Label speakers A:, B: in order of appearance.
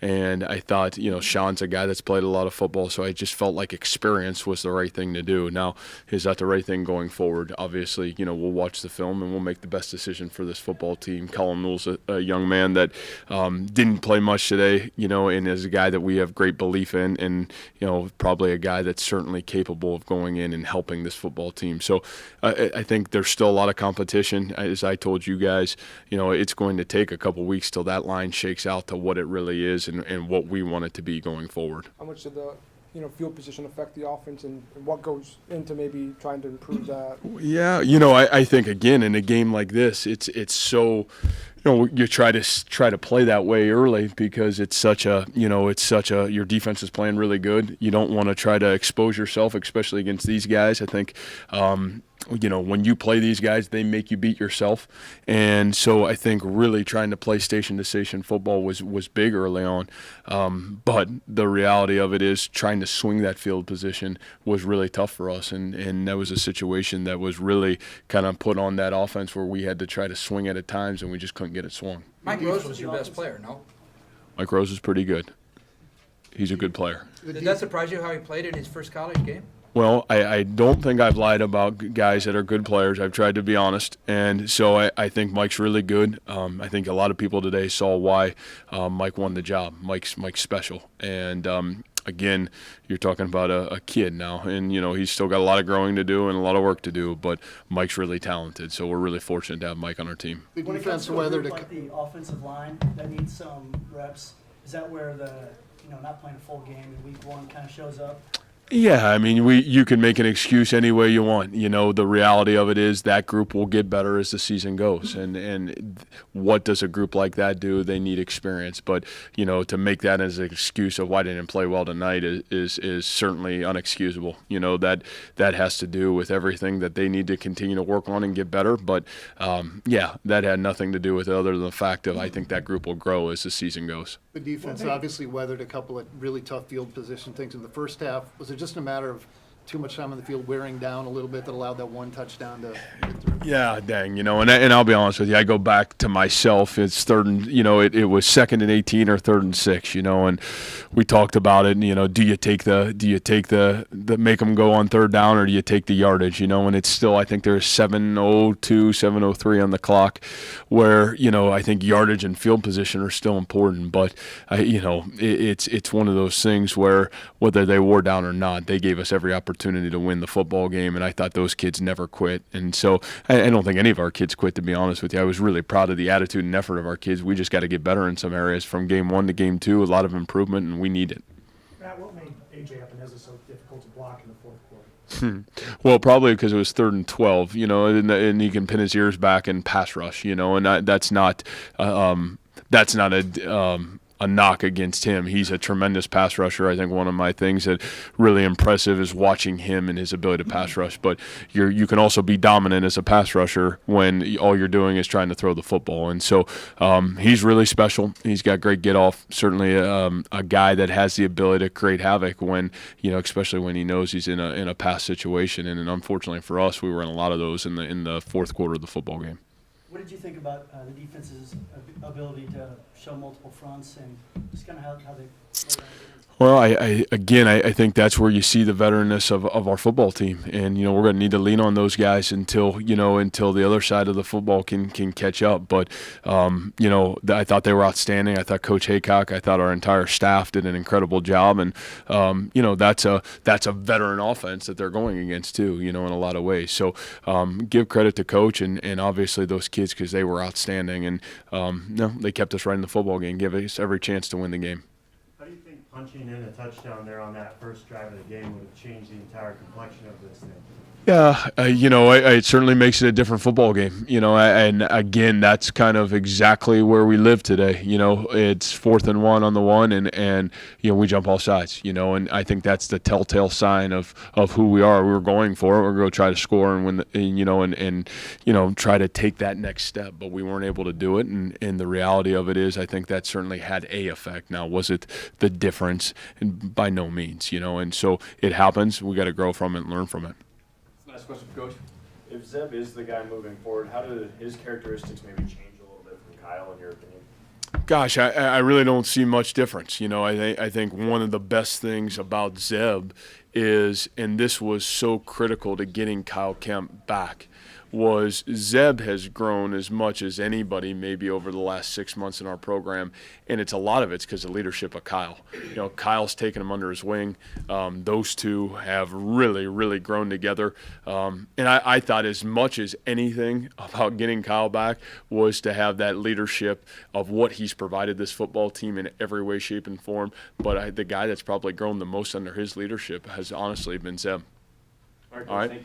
A: And I thought, Sean's a guy that's played a lot of football, so I just felt like experience was the right thing to do. Now, is that the right thing going forward? Obviously, we'll watch the film and we'll make the best decision for this football team. Colin Newell's a young man that didn't play much today, and is a guy that we have great belief in, and, probably a guy that's certainly capable of going in and helping this football team. So I think there's still a lot of competition. As I told you guys, it's going to take a couple weeks till that line shakes out to what it really is and what we want it to be going forward.
B: How much did the field position affect the offense, and what goes into maybe trying to improve that?
A: Yeah, I think again in a game like this, it's so. You try to play that way early because it's such a your defense is playing really good. You don't want to try to expose yourself, especially against these guys. I think, when you play these guys, they make you beat yourself. And so I think really trying to play station-to-station football was big early on. But the reality of it is trying to swing that field position was really tough for us. And that was a situation that was really kind of put on that offense where we had to try to swing it at times and we just couldn't get it swung.
C: Mike Rose was your best player, no?
A: Mike Rose is pretty good. He's a good player.
C: Did that surprise you how he played in his first college game?
A: Well, I don't think I've lied about guys that are good players. I've tried to be honest. And so I think Mike's really good. I think a lot of people today saw why Mike won the job. Mike's special. And, again, you're talking about a kid now. And, he's still got a lot of growing to do and a lot of work to do. But Mike's really talented. So we're really fortunate to have Mike on our team.
D: When it comes to a group like the offensive line that needs some reps, is that where the not playing a full game in week one kind of shows up?
A: Yeah, I mean, you can make an excuse any way you want. The reality of it is that group will get better as the season goes. And what does a group like that do? They need experience. But, to make that as an excuse of why they didn't play well tonight is certainly unexcusable. That has to do with everything that they need to continue to work on and get better. But, that had nothing to do with it other than the fact of I think that group will grow as the season goes.
E: The defense obviously weathered a couple of really tough field position things in the first half. Was it just a matter of too much time on the field wearing down a little bit that allowed that one touchdown to get through?
A: Yeah, dang, and I'll be honest with you. I go back to myself. It's third and, it was 2nd and 18 or 3rd and 6, and we talked about it. And, do you take the make them go on 3rd down or do you take the yardage? And it's still, I think there's 7:02, 7:03 on the clock, where I think yardage and field position are still important. But it's one of those things where whether they wore down or not, they gave us every opportunity to win the football game, and I thought those kids never quit. And so I don't think any of our kids quit, to be honest with you. I was really proud of the attitude and effort of our kids. We just got to get better in some areas from game 1 to game 2, a lot of improvement, and we need it.
F: Matt, what made A.J. Epineza so difficult to block in the fourth quarter?
A: Well, probably because it was 3rd and 12, and he can pin his ears back and pass rush, and that's not a knock against him. He's a tremendous pass rusher. I think one of my things that really impressive is watching him and his ability to pass rush. But you can also be dominant as a pass rusher when all you're doing is trying to throw the football. And so he's really special. He's got great get off. Certainly a guy that has the ability to create havoc when especially when he knows he's in a pass situation. And unfortunately for us, we were in a lot of those in the fourth quarter of the football game.
D: What did you think about the defense's ability to show multiple fronts and just kind of how they play around?
A: Well, I think that's where you see the veteranness of our football team, and we're going to need to lean on those guys until the other side of the football can catch up. But I thought they were outstanding. I thought Coach Haycock, I thought our entire staff did an incredible job, and that's a veteran offense that they're going against too, in a lot of ways. So give credit to Coach and obviously those kids because they were outstanding, and they kept us right in the football game, gave us every chance to win the game.
F: Punching in a touchdown there on that first drive of the game would have changed the entire complexion of this thing.
A: Yeah, it certainly makes it a different football game, and again, that's kind of exactly where we live today. It's 4th and 1 on the 1, and we jump all sides, and I think that's the telltale sign of who we are. We're going for it. We're going to try to score and win, and try to take that next step, but we weren't able to do it, and the reality of it is I think that certainly had a effect. Now, was it the difference? And by no means, and so it happens. We got to grow from it and learn from it.
G: Last question, Coach. If Zeb is the guy moving forward, how do his characteristics maybe change a little bit from Kyle, in your opinion?
A: Gosh, I really don't see much difference. You know, I think one of the best things about Zeb is, and this was so critical to getting Kyle Kemp back, was Zeb has grown as much as anybody maybe over the last 6 months in our program, and a lot of it's because of the leadership of Kyle. You know, Kyle's taken him under his wing. Those two have really, really grown together. And I thought as much as anything about getting Kyle back was to have that leadership of what he's provided this football team in every way, shape, and form. But the guy that's probably grown the most under his leadership has honestly been Zeb.
G: All right,
A: All right.
G: thank you.